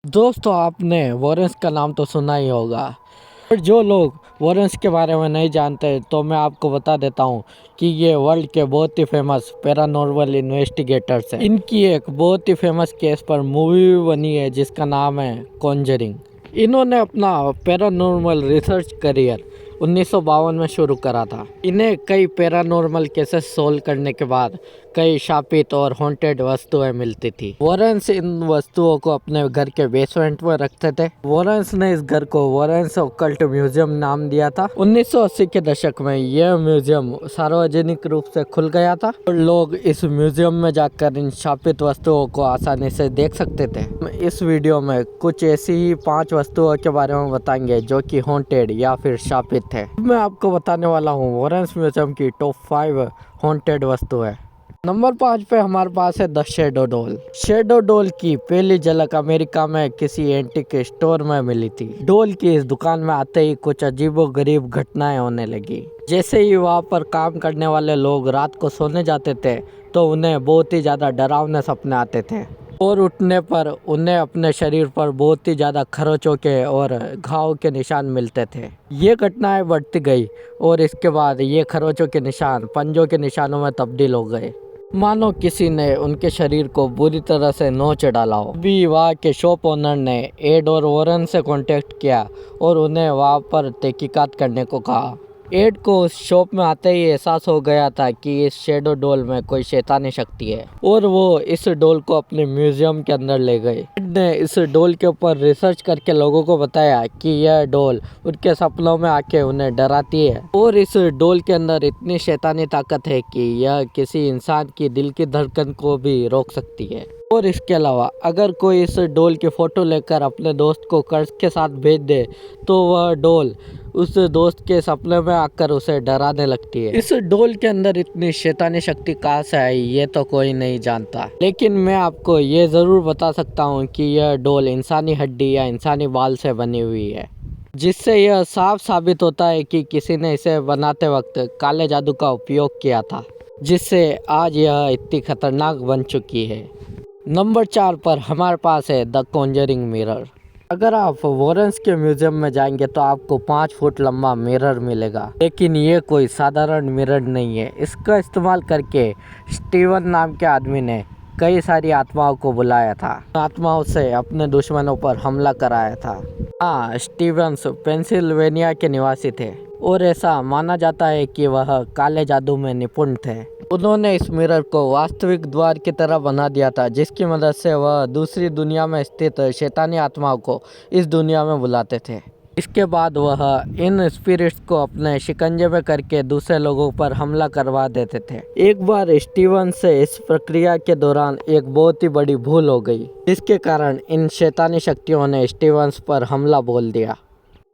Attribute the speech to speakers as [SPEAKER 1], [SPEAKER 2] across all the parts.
[SPEAKER 1] दोस्तों आपने वॉरेंस का नाम तो सुना ही होगा। और जो लोग वॉरेंस के बारे में नहीं जानते तो मैं आपको बता देता हूँ कि ये वर्ल्ड के बहुत ही फेमस पैरानॉर्मल इन्वेस्टिगेटर्स हैं। इनकी एक बहुत ही फेमस केस पर मूवी भी बनी है जिसका नाम है कॉन्जरिंग। इन्होंने अपना पैरानॉर्मल रिसर्च करियर 1952 में शुरू करा था। इन्हें कई पैरानॉर्मल केसेस सोल्व करने के बाद कई शापित और हॉन्टेड वस्तुएं मिलती थी। वॉरेंस इन वस्तुओं को अपने घर के बेसमेंट में रखते थे। वॉरेंस ने इस घर को वॉरेंस ऑकल्ट म्यूजियम नाम दिया था। 1980 के दशक में यह म्यूजियम सार्वजनिक रूप से खुल गया था और लोग इस म्यूजियम में जाकर इन शापित वस्तुओं को आसानी से देख सकते थे। इस वीडियो में कुछ ऐसी ही 5 वस्तुओं के बारे में बताएंगे जो कि हॉन्टेड या फिर शापित है। मैं आपको बताने वाला हूँ वॉरेंस म्यूजियम की टॉप 5 हॉन्टेड वस्तु है। नंबर 5 पे हमारे पास है the shadow doll. Shadow doll की पहली झलक अमेरिका में किसी एंटीक स्टोर में मिली थी। डॉल की इस दुकान में आते ही कुछ अजीबोगरीब घटनाएं होने लगी। जैसे ही वहाँ पर काम करने वाले लोग रात को सोने जाते थे तो उन्हें बहुत ही ज़्यादा डरावने सपने आते थे और उठने पर उन्हें अपने शरीर पर बहुत ही ज़्यादा खरोचों के और घाव के निशान मिलते थे। ये घटनाएं बढ़ती गई और इसके बाद ये खरोचों के निशान पंजों के निशानों में तब्दील हो गए, मानो किसी ने उनके शरीर को बुरी तरह से नोच डाला हो। अभी वहाँ के शॉप ओनर ने एड और वॉरेन से कांटेक्ट किया और उन्हें वहाँ पर तहकीकात करने को कहा। एड को उस शॉप में आते ही एहसास हो गया था कि इस शेडो डॉल में कोई शैतानी शक्ति है और वो इस डॉल को अपने म्यूजियम के अंदर ले गए। एड ने इस डॉल के ऊपर रिसर्च करके लोगों को बताया कि यह डॉल उनके सपनों में आके उन्हें डराती है और इस डॉल के अंदर इतनी शैतानी ताकत है कि यह किसी इंसान की दिल की धड़कन को भी रोक सकती है। और इसके अलावा अगर कोई इस डॉल की फ़ोटो लेकर अपने दोस्त को कर्ज के साथ भेज दे तो वह डॉल उस दोस्त के सपने में आकर उसे डराने लगती है। इस डॉल के अंदर इतनी शैतानी शक्ति कहाँ से आई ये तो कोई नहीं जानता, लेकिन मैं आपको ये ज़रूर बता सकता हूँ कि यह डॉल इंसानी हड्डी या इंसानी बाल से बनी हुई है, जिससे यह साफ साबित होता है कि किसी ने इसे बनाते वक्त काले जादू का उपयोग किया था, जिससे आज यह इतनी खतरनाक बन चुकी है। नंबर 4 पर हमारे पास है द कॉन्जरिंग मिरर। अगर आप वॉरेंस के म्यूजियम में जाएंगे तो आपको 5 फुट लंबा मिरर मिलेगा, लेकिन ये कोई साधारण मिरर नहीं है। इसका इस्तेमाल करके स्टीवन नाम के आदमी ने कई सारी आत्माओं को बुलाया था, आत्माओं से अपने दुश्मनों पर हमला कराया था। हाँ, स्टीवन्स पेंसिल्वेनिया के निवासी थे और ऐसा माना जाता है कि वह काले जादू में निपुण थे। उन्होंने इस मिरर को वास्तविक द्वार की तरह बना दिया था, जिसकी मदद से वह दूसरी दुनिया में स्थित शैतानी आत्माओं को इस दुनिया में बुलाते थे। इसके बाद वह इन स्पिरिट्स को अपने शिकंजे में करके दूसरे लोगों पर हमला करवा देते थे। एक बार स्टीवन से इस प्रक्रिया के दौरान एक बहुत ही बड़ी भूल हो गई, जिसके कारण इन शैतानी शक्तियों ने स्टीवन्स पर हमला बोल दिया।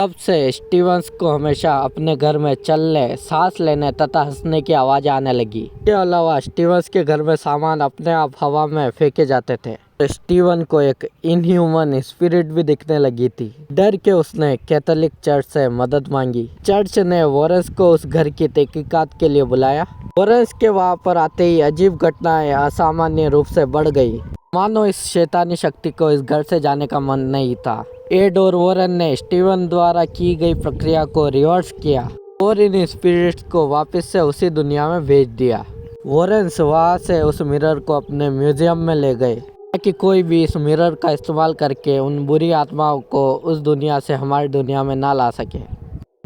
[SPEAKER 1] तब से स्टीवन्स को हमेशा अपने घर में चलने, सांस लेने तथा हंसने की आवाज़ आने लगी। इसके अलावा स्टीवन्स के घर में सामान अपने आप हवा में फेंके जाते थे। स्टीवन को एक इनह्यूमन स्पिरिट भी दिखने लगी थी। डर के उसने कैथोलिक चर्च से मदद मांगी। चर्च ने वॉरेंस को उस घर की तहकीकात के लिए बुलाया। वॉरेंस के वहाँ पर आते ही अजीब घटनाएं असामान्य रूप से बढ़ गई, मानो इस शैतानी शक्ति को इस घर से जाने का मन नहीं था। एड और वॉरेन ने स्टीवन द्वारा की गई प्रक्रिया को रिवर्स किया और इन स्पिरिट्स को वापस से उसी दुनिया में भेज दिया। वॉरेंस वहाँ से उस मिरर को अपने म्यूजियम में ले गए ताकि कोई भी इस मिरर का इस्तेमाल करके उन बुरी आत्माओं को उस दुनिया से हमारी दुनिया में ना ला सके।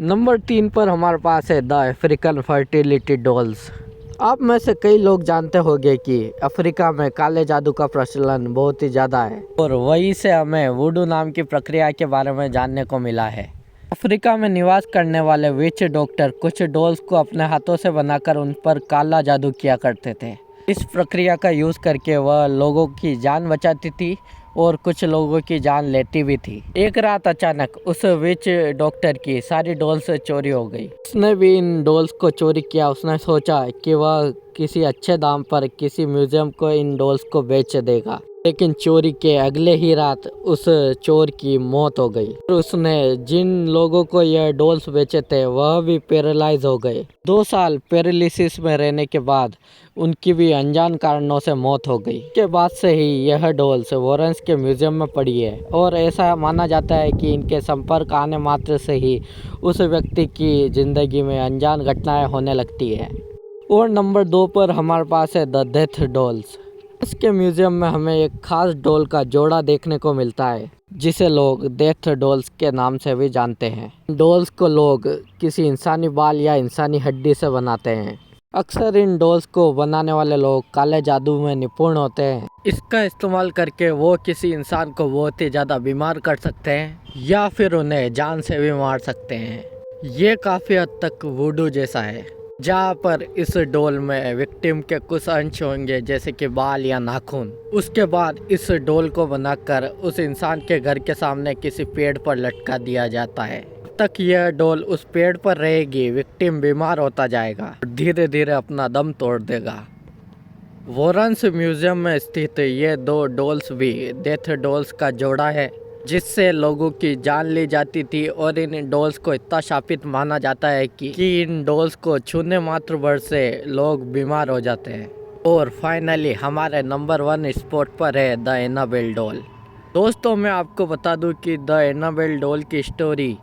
[SPEAKER 1] नंबर 3 पर हमारे पास है द अफ्रीकन फर्टिलिटी डॉल्स। आप में से कई लोग जानते होंगे कि अफ्रीका में काले जादू का प्रचलन बहुत ही ज़्यादा है और वहीं से हमें वुडू नाम की प्रक्रिया के बारे में जानने को मिला है। अफ्रीका में निवास करने वाले विच डॉक्टर कुछ डॉल्स को अपने हाथों से बनाकर उन पर काला जादू किया करते थे। इस प्रक्रिया का यूज़ करके वह लोगों की जान बचाती थी और कुछ लोगों की जान लेती भी थी। एक रात अचानक उस विच डॉक्टर की सारी डॉल्स चोरी हो गई। उसने भी इन डॉल्स को चोरी किया। उसने सोचा कि वह किसी अच्छे दाम पर किसी म्यूजियम को इन डॉल्स को बेच देगा, लेकिन चोरी के अगले ही रात उस चोर की मौत हो गई। उसने जिन लोगों को यह डॉल्स बेचे थे वह भी पैरालाइज हो गए। 2 साल पैरालिसिस में रहने के बाद उनकी भी अनजान कारणों से मौत हो गई। के बाद से ही यह डॉल्स वॉरेंस के म्यूजियम में पड़ी है और ऐसा माना जाता है कि इनके संपर्क आने मात्र से ही उस व्यक्ति की ज़िंदगी में अनजान घटनाएं होने लगती है। और नंबर 2 पर हमारे पास है द डेथ डॉल्स। इसके म्यूजियम में हमें एक खास डॉल का जोड़ा देखने को मिलता है जिसे लोग डेथ डॉल्स के नाम से भी जानते हैं। डॉल्स को लोग किसी इंसानी बाल या इंसानी हड्डी से बनाते हैं। अक्सर इन डॉल्स को बनाने वाले लोग काले जादू में निपुण होते हैं। इसका इस्तेमाल करके वो किसी इंसान को बहुत ही ज़्यादा बीमार कर सकते हैं या फिर उन्हें जान से भी मार सकते हैं। ये काफ़ी हद तक वुडू जैसा है, जहाँ पर इस डॉल में विक्टिम के कुछ अंश होंगे जैसे कि बाल या नाखून। उसके बाद इस डॉल को बनाकर उस इंसान के घर के सामने किसी पेड़ पर लटका दिया जाता है। तक यह डॉल उस पेड़ पर रहेगी, विक्टिम बीमार होता जाएगा, धीरे धीरे अपना दम तोड़ देगा। वॉरेंस म्यूजियम में स्थित ये 2 डॉल्स भी डेथ डॉल्स का जोड़ा है जिससे लोगों की जान ली जाती थी और इन डॉल्स को इतना शापित माना जाता है कि इन डॉल्स को छूने मात्र भर से लोग बीमार हो जाते हैं। और फाइनली हमारे नंबर 1 स्पॉट पर है द एनाबेल डॉल। दोस्तों मैं आपको बता दूं कि द एनाबेल डॉल की स्टोरी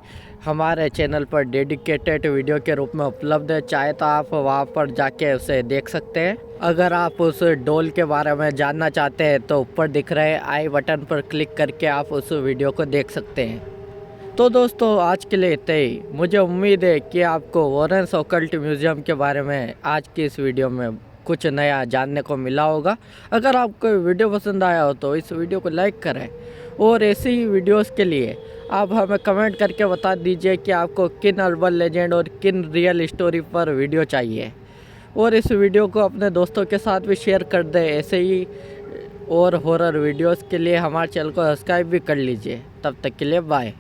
[SPEAKER 1] हमारे चैनल पर डेडिकेटेड वीडियो के रूप में उपलब्ध है, चाहे तो आप वहां पर जाके उसे देख सकते हैं। अगर आप उस डॉल के बारे में जानना चाहते हैं तो ऊपर दिख रहे आई बटन पर क्लिक करके आप उस वीडियो को देख सकते हैं। तो दोस्तों आज के लिए इतना ही। मुझे उम्मीद है कि आपको वॉरेंस ऑकल्ट म्यूजियम के बारे में आज की इस वीडियो में कुछ नया जानने को मिला होगा। अगर आपको वीडियो पसंद आया हो तो इस वीडियो को लाइक करें और ऐसे ही वीडियोस के लिए आप हमें कमेंट करके बता दीजिए कि आपको किन अर्बन लेजेंड और किन रियल स्टोरी पर वीडियो चाहिए। और इस वीडियो को अपने दोस्तों के साथ भी शेयर कर दें। ऐसे ही और हॉरर वीडियोस के लिए हमारे चैनल को सब्सक्राइब भी कर लीजिए। तब तक के लिए बाय।